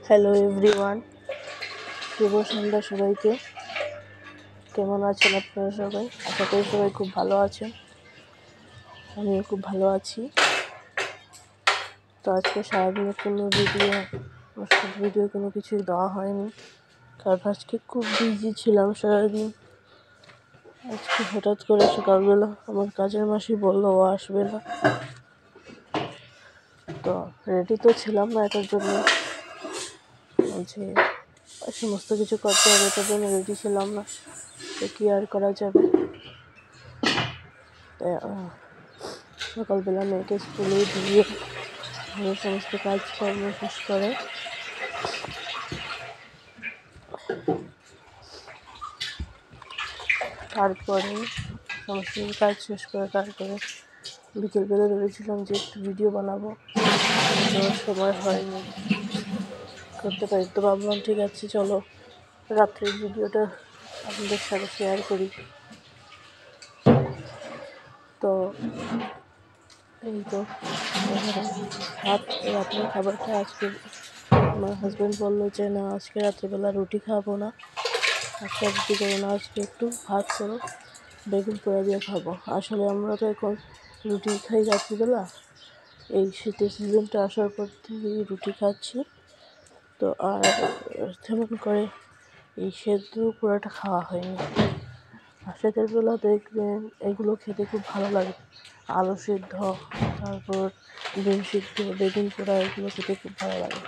Hello everyone, শুভ সন্ধ্যা সবাইকে। কেমন আছেন আপনারা সবাই? আশা করি সবাই খুব ভালো আছেন। আমিও খুব ভালো আছি। তো আজকে সারাদিনের কোনো ভিডিও কোনো কিছুই দেওয়া হয়নি, কারণ আজকে খুব বিজি ছিলাম সারাদিন। আজকে হঠাৎ করে সকালবেলা আমার কাজের মাসি বললো ও আসবে না, তো রেডি তো ছিলাম না এটার জন্য, যে সমস্ত কিছু করতে হবে, এটার জন্য রেডি ছিলাম না। তো কী আর করা যাবে। সকালবেলা মেয়েকে স্কুলে দিয়ে ঘরের সমস্ত কাজকর্ম শেষ করে তারপরে তারপরে বিকেলবেলা ভেবেছিলাম যে একটু ভিডিও বানাবো, সময় হয়নি, করতে পারি। তো ভাবলাম ঠিক আছে, চলো রাত্রের ভিডিওটা আপনাদের সাথে শেয়ার করি। তো এই তো রাত্রের খাবারটা আজকে আমার হাজব্যান্ড বললো যে না, আজকে রাত্রেবেলা রুটি খাবো না, আজকে রুটি করো না, আজকে একটু ভাত করো, বেগুন পোড়া দিয়ে খাবো। আসলে আমরা তো এখন রুটি খাই রাত্রিবেলা, এই শীতের সিজনটা আসার পর থেকেই রুটি খাচ্ছি। তো আর তেমন করে এই সেদ্ধ পোড়াটা খাওয়া হয়নি। আর শীতের বেলা দেখবেন এগুলো খেতে খুব ভালো লাগে, আলু সিদ্ধ, তারপর ডিম সিদ্ধ, বেগুন পোড়া, এগুলো খেতে খুব ভালো লাগে।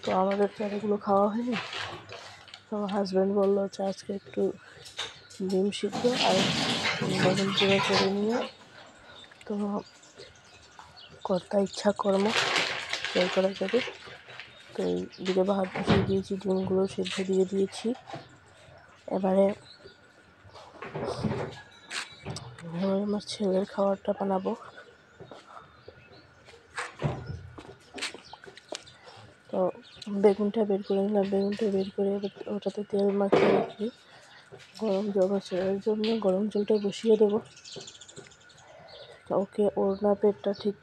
তো আমাদের তো এগুলো খাওয়া হয়নি। তো আমার হাজব্যান্ড বললো যে আজকে একটু ডিম সিদ্ধ আর বেগুন পোড়া করে নিয়ে, তো কর্তা ইচ্ছা কর্ম জয় করা যাবে। তো এই দিকে ভাত বসিয়ে দিয়েছি, ডিমগুলো সিদ্ধ দিয়ে দিয়েছি। এবারে আমার ছেলের খাবারটা বানাবো। তো বেগুনটা বের করে নিলাম, বেগুনটা বের করে ওটাতে তেল মাখিয়ে রেখে গরম জল ছেড়ার জন্য গরম জলটা বসিয়ে দেবো। ওকে, ওর না পেটটা ঠিক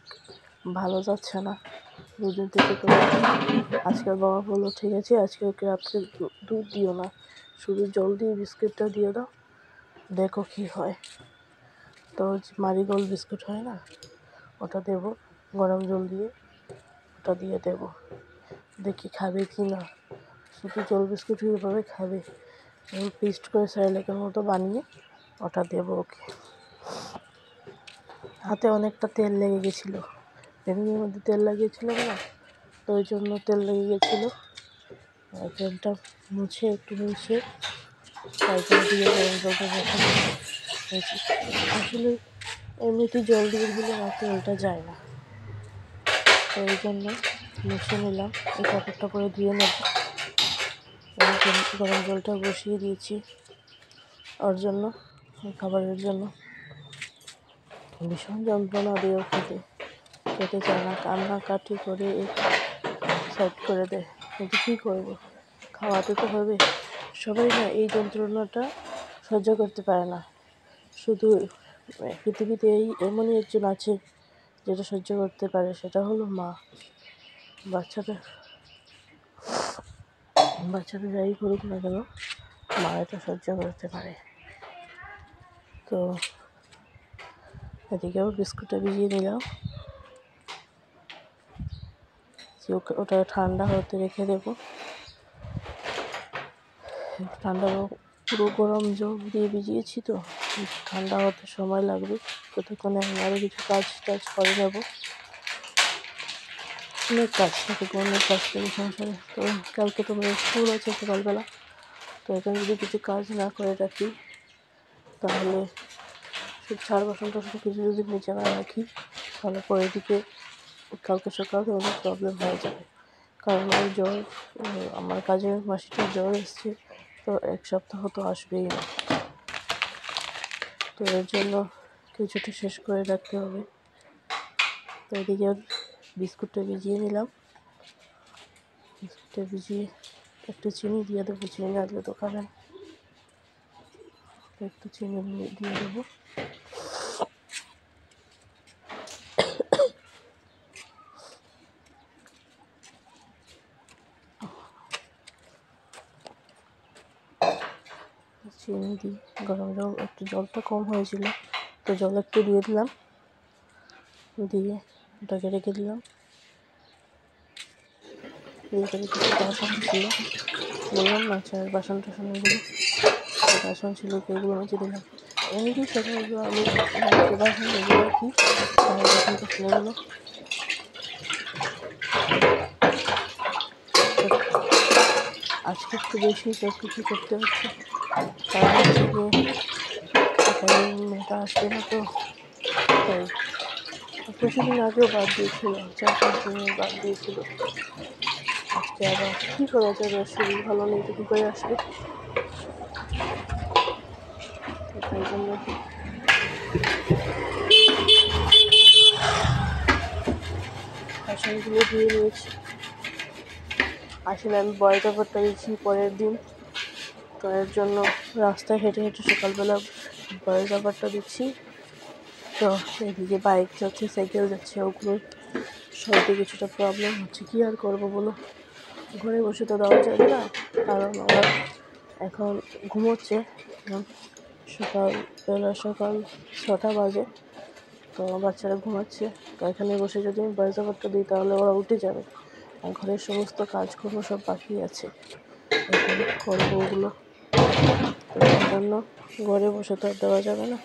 ভালো যাচ্ছে না দুদিন থেকে। তো আজকের বাবা বললো ঠিক আছে, আজকে ওকে রাত্রে দুধ দিও না, শুধু জল দিয়ে বিস্কুটটা দিয়ে দাও, দেখো কী হয়। তো মারিগোল্ড বিস্কুট হয় না, ওটা দেবো, গরম জল দিয়ে ওটা দিয়ে দেবো, দেখি খাবে কি না। শুধু জল বিস্কুট এভাবে খাবে, পেস্ট করে স্যারেলেকের মতো বানিয়ে ওটা দেবো ওকে। হাতে অনেকটা তেল লেগে গেছিলো, বেগুনের মধ্যে তেল লাগিয়েছিলাম না, তো ওই জন্য তেল লেগে গেছিলো। তেলটা একটু মুছে তারপরে দিয়ে গরম জলটা বসাচ্ছি। আসলে এমনিতেই জল দিয়ে দিলে না তেলটা যায় না, তো এই জন্য মুছে নিলাম, এই কাপড়টা করে দিয়ে নেব। গরম জলটা বসিয়ে দিয়েছি ওর জন্য, খাবারের জন্য। ভীষণ যন্ত্রণা দিয়েও খেতে চায় না, কান্নাকাটি করে সাইড করে দেয়, কিন্তু কী করবো, খাওয়াতে তো হবে। সবাই না এই যন্ত্রণাটা সহ্য করতে পারে না, শুধু পৃথিবীতে এমনই একজন আছে যেটা সহ্য করতে পারে, সেটা হলো মা। বাচ্চাটা যাই করুক না কেন, মা এটা সহ্য করতে পারে। তো এদিকেও বিস্কুটটা ভিজিয়ে নিলাম, ওটা ঠান্ডা হতে রেখে দেবো। পুরো গরম জল দিয়ে ভিজিয়েছি, তো ঠান্ডা হতে সময় লাগবে, ততক্ষণে আমি আরও কিছু কাজ করে নেব। অনেক কাজ থাকে সংসারে। তো কালকে তো মেয়ের স্কুল আছে সকালবেলা, তো এখন যদি কিছু কাজ না করে রাখি, তাহলে ছাড় বাসন কিছু যদি নিচে না রাখি, তাহলে পরের দিকে কালকে সকালে অনেক প্রবলেম হয়ে যাবে। কারণ ওই জ্বর, আমার কাজের মাসিটার জ্বর এসছে, তো 1 সপ্তাহ তো আসবেই না। তো এর জন্য কিছুটা শেষ করে রাখতে হবে। তো এদিকে বিস্কুটটা ভিজিয়ে নিলাম, বিস্কুটটা ভিজিয়ে একটু চিনি দিয়ে দেবো, চিনি না দিলে তো খাবেন, একটু চিনি দিয়ে দেবো। চিনি দিই, গরম জল, একটু জলটা কম হয়েছিল তো জল একটু দিয়ে দিলাম, দিয়ে ওটাকে রেখে দিলাম। এখানে কিছু বাসন ছিল, বললাম না চায়ের বাসন টাসন, এগুলো বাসন ছিল এগুলো মেজে দিলাম। এমনি সকালবেলা আমি যে বাসন মেজে রাখি চায়ের বাসন টাসন এগুলো। আজকে একটু বেশি সব কিছু করতে হচ্ছে, কারণ হচ্ছে গিয়ে এখানে মেয়েটা আসবে না তো, তাই কিছুদিন আগেও বাদ দিয়েছিল, 4-5 দিন বাদ দিয়েছিল। আজকে আবার কী করা যাবে, শরীর ভালো নেই তো কী করে আসবে, তাই জন্য বাসনগুলো ধুয়ে নিয়েছি। আসলে আমি বড় ব্যাপারটা দিয়েছি পরের দিন, তো এর জন্য রাস্তায় হেঁটে হেঁটে সকালবেলা বড় ব্যাপারটা দিচ্ছি। তো এদিকে বাইক যাচ্ছে, সাইকেল যাচ্ছে, ওগুলো সবই কিছুটা প্রবলেম হচ্ছে। কী আর করবো বলো, ঘরে বসে তো দেওয়া যাবে না, কারণ ওরা এখন ঘুমোচ্ছে। সকাল 6টা বাজে, তো বাচ্চারা ঘুমাচ্ছে। তো এখানে বসে যদি আমি বয়স ব্যাপারটা দিই তাহলে ওরা উঠে যাবে, আর ঘরের সমস্ত কাজকর্ম সব বাকি আছে, এখন করবো ওগুলো। তার জন্য ঘরে বসে তো আর দেওয়া যাবে না,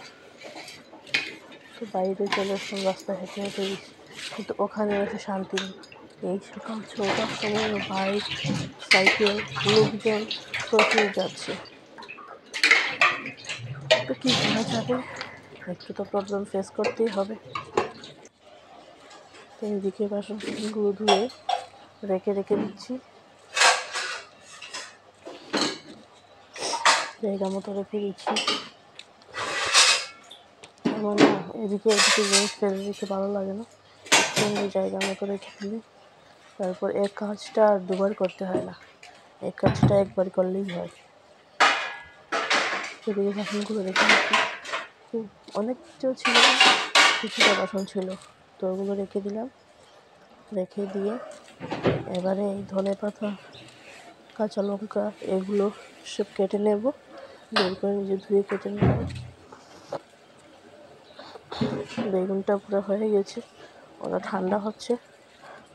তো বাইরে চলে আসলাম, রাস্তায় হেঁটে হেঁটে দিচ্ছি। কিন্তু ওখানে এসে শান্তি নেই, এই সকাল 6টার সময় বাইক, সাইকেল, লোকজন প্রচুর যাচ্ছে, তো কী করা যাবে, একটু তো প্রবলেম ফেস করতেই হবে। তো এইদিকে বাসনগুলো ধুয়ে রেখে দিচ্ছি, জায়গা মতো রেখে দিচ্ছি। আমার না এদিকে জিনিস ফেলে রেখে ভালো লাগে না, সুন্দর জায়গা মতো রেখে দিলে তারপর এক কাজটা আর দুবার করতে হয় না, এক কাজটা একবার করলেই হয়। এদিকে বাসনগুলো রেখে দিচ্ছি, অনেক কিছু ছিল, কিছুটা বাসন ছিল, তো ওগুলো রেখে দিলাম। রেখে দিয়ে এবারে এই ধনেপাতা, কাঁচা লঙ্কা এগুলো সব কেটে নেব, বের করে নিজে ধুয়ে কেটে নেব। বেগুনটা পুরো হয়ে গেছে, ওটা ঠান্ডা হচ্ছে,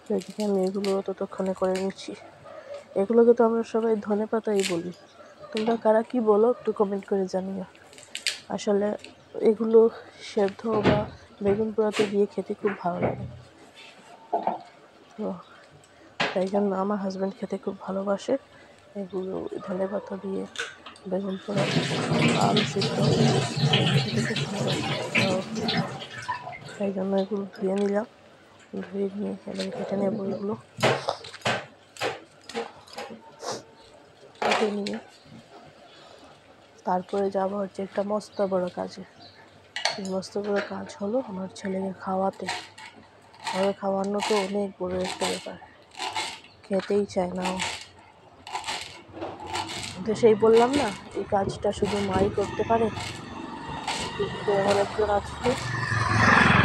তো এদিকে আমি এগুলো ততক্ষণে করে নিচ্ছি। এগুলোকে তো আমরা সবাই ধনেপাতাই বলি, তোমরা কারা কী বলো একটু কমেন্ট করে জানিও। আসলে এগুলো সেদ্ধ বা বেগুন পোড়াতে দিয়ে খেতে খুব ভালো লাগে, তো তাই জন্য আমার হাজব্যান্ড খেতে খুব ভালোবাসে এগুলো, ধনেপাতা দিয়ে বেগুন পোড়া, আলু সিদ্ধ খেতে খুব ভালোবাসে। তো তাই জন্য এগুলো ধুয়ে নিলাম, ধুয়ে নিয়ে এবারে কেটে নেব। এগুলো কেটে নিয়ে তারপরে যাবো হচ্ছে একটা মস্ত বড় কাজে। এই মস্ত বড় কাজ হলো আমার ছেলেকে খাওয়াতে। ওকে খাওয়ানো তো অনেক বড় একটা ব্যাপার, খেতেই চায় না ও। তো সেই বললাম না, এই কাজটা শুধু মাই করতে পারে, কিন্তু আমার একজন আছে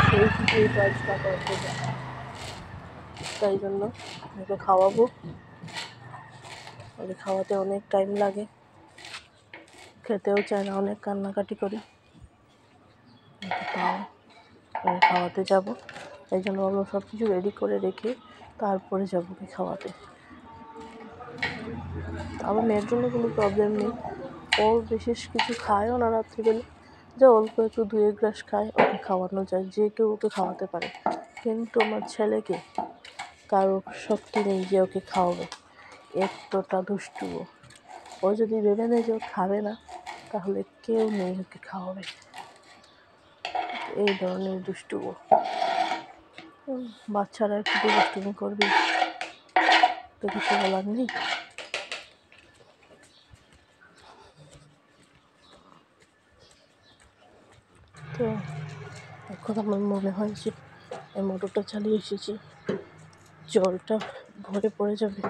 সেই শুধু এই কাজটা করতে যায়, তাই জন্য ওকে খাওয়াবো। ওকে খাওয়াতে অনেক টাইম লাগে, খেতেও চায় না, অনেক কান্নাকাটি করি, তাও ওকে খাওয়াতে যাব। এই জন্য আমরা সব কিছু রেডি করে রেখে তারপরে যাবো ওকে খাওয়াতে। আমার মেয়ের জন্য কোনো প্রবলেম নেই, ও বিশেষ কিছু খায়ও না রাত্রিবেলা, যা অল্প একটু 2-1 গ্লাস খায়, ওকে খাওয়ানো যায়, যে কেউ ওকে খাওয়াতে পারে। কিন্তু আমার ছেলেকে কারো শক্তি নেই যে ওকে খাওয়াবে, এতটা দুষ্টু ও যদি ভেবে নেয় যে ও খাবে না তাহলে কেউ নেই ওকে খাওয়াবে, এই ধরনের দুষ্টু ও। বাচ্চারা একটু দুষ্টুমি করবে, তো কিছু বলার নেই। তো এখন আমার মনে হয় যে এই মোটরটা চালিয়ে এসেছি, জলটা ঘরে পড়ে যাবে,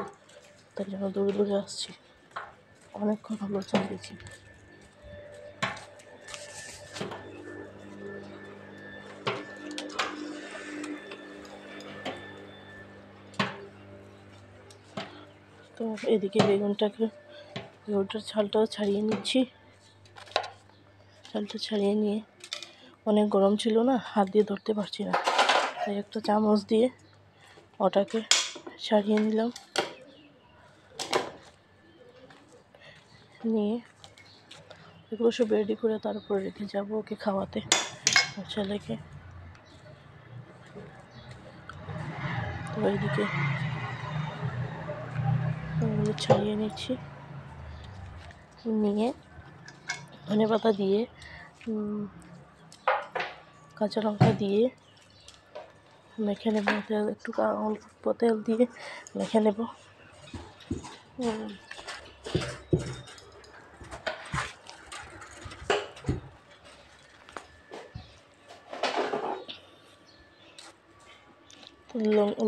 তার জন্য দূরে দূরে আসছি, অনেকক্ষণ হলো চালিয়েছি। তো এদিকে বেগুনটার ছালটাও ছাড়িয়ে নিচ্ছি, চালটা ছাড়িয়ে নিয়ে, অনেক গরম ছিল না, হাত দিয়ে ধরতে পারছি না, তাই একটা চামচ দিয়ে ওটাকে ছাড়িয়ে নিলাম। নিয়ে এগুলো সব রেডি করে তারপরে রেখে যাবো ওকে খাওয়াতে, ছেলেকে। তো এইদিকে এগুলো ছাড়িয়ে নিচ্ছি, নিয়ে ধনেপাতা দিয়ে কাঁচা লঙ্কা দিয়ে মেখে নেব। তেল একটু অল্প তেল দিয়ে মেখে নেব।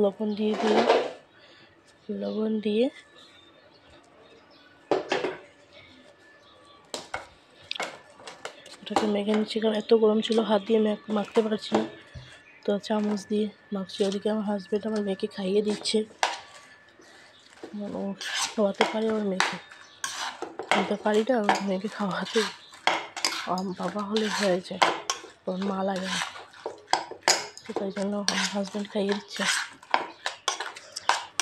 লবণ দিয়ে দিলাম, লবণ দিয়ে ওটাকে মেখে নিচ্ছি, কারণ এত গরম ছিল হাত দিয়ে মাখতে পারছি না, তো চামচ দিয়ে মাখছি। ওদিকে আমার হাজব্যান্ড আমার মেয়েকে খাইয়ে দিচ্ছে, ও খাওয়াতে পারে ওর মেয়েকে, আমি পারি না ওর মেয়েকে খাওয়াতে, বাবা হলে হয়ে যায়, ওর মা লাগে না, তো তাই জন্য আমার হাজব্যান্ড খাইয়ে দিচ্ছে,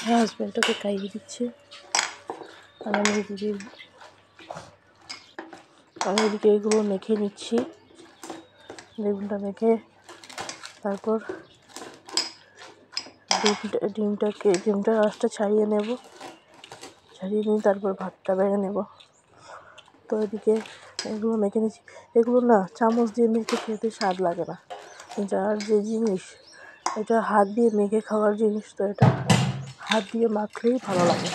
আমার হাজব্যান্ডটাকে খাইয়ে দিচ্ছে। আর আমি এদিকে এগুলো মেখে নিচ্ছি, বেগুনটা মেখে তারপর ডিমটা রসটা ছাড়িয়ে নেব, ছাড়িয়ে নিয়ে তারপর ভাতটা বেড়ে নেব। তো এদিকে এগুলো মেখে নিচ্ছি, এগুলো না চামচ দিয়ে মেখে খেতে স্বাদ লাগে না, যার যে জিনিস এটা হাত দিয়ে মেখে খাওয়ার জিনিস, তো এটা হাত দিয়ে মাখলেই ভালো লাগে,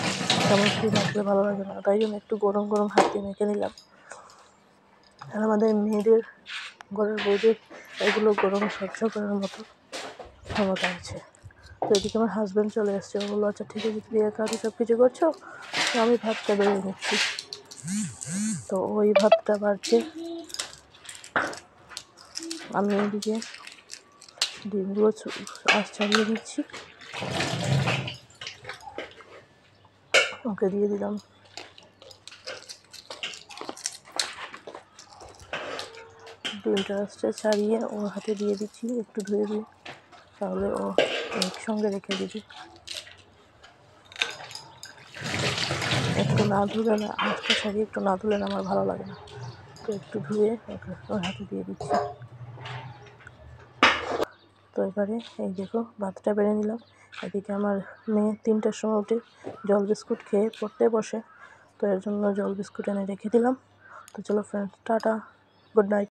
চামচ দিয়ে মাখলে ভালো লাগে না, তাই জন্য একটু গরম গরম হাত দিয়ে মেখে নিলাম। আর আমাদের মেয়েদের, ঘরের বউদের এগুলো গরম সহ্য করার মতো ক্ষমতা আছে। তো এদিকে আমার হাজব্যান্ড চলে আসছে, ও বললো আচ্ছা ঠিক আছে, তুমি একা সব কিছু করছো, তো আমি ভাতটা বেড়ে নিচ্ছি। তো ওই ভাতটা বাড়ছে, আমি এদিকে ডিমগুলো ছাড়িয়ে দিচ্ছি, ওকে দিয়ে দিলাম। ডিমটা ছাড়িয়ে ওর হাতে দিয়ে দিচ্ছি, একটু ধুয়ে দিই, তাহলে ও একসঙ্গে রেখে দিবি। একটু না ধুলে না, আঁচটা ছাড়িয়ে একটু না ধুলে না আমার ভালো লাগে না, তো একটু ধুয়ে ওকে ওর হাতে দিয়ে দিচ্ছি। তো এবারে এই দেখো ভাতটা বেড়ে নিলাম। এদিকে আমার মেয়ে 3টার সময় উঠে জল বিস্কুট খেয়ে পড়তে বসে, তো এর জন্য জল বিস্কুট এনে রেখে দিলাম। তো চলো ফ্রেন্ডস, টাটা, গুড নাইট।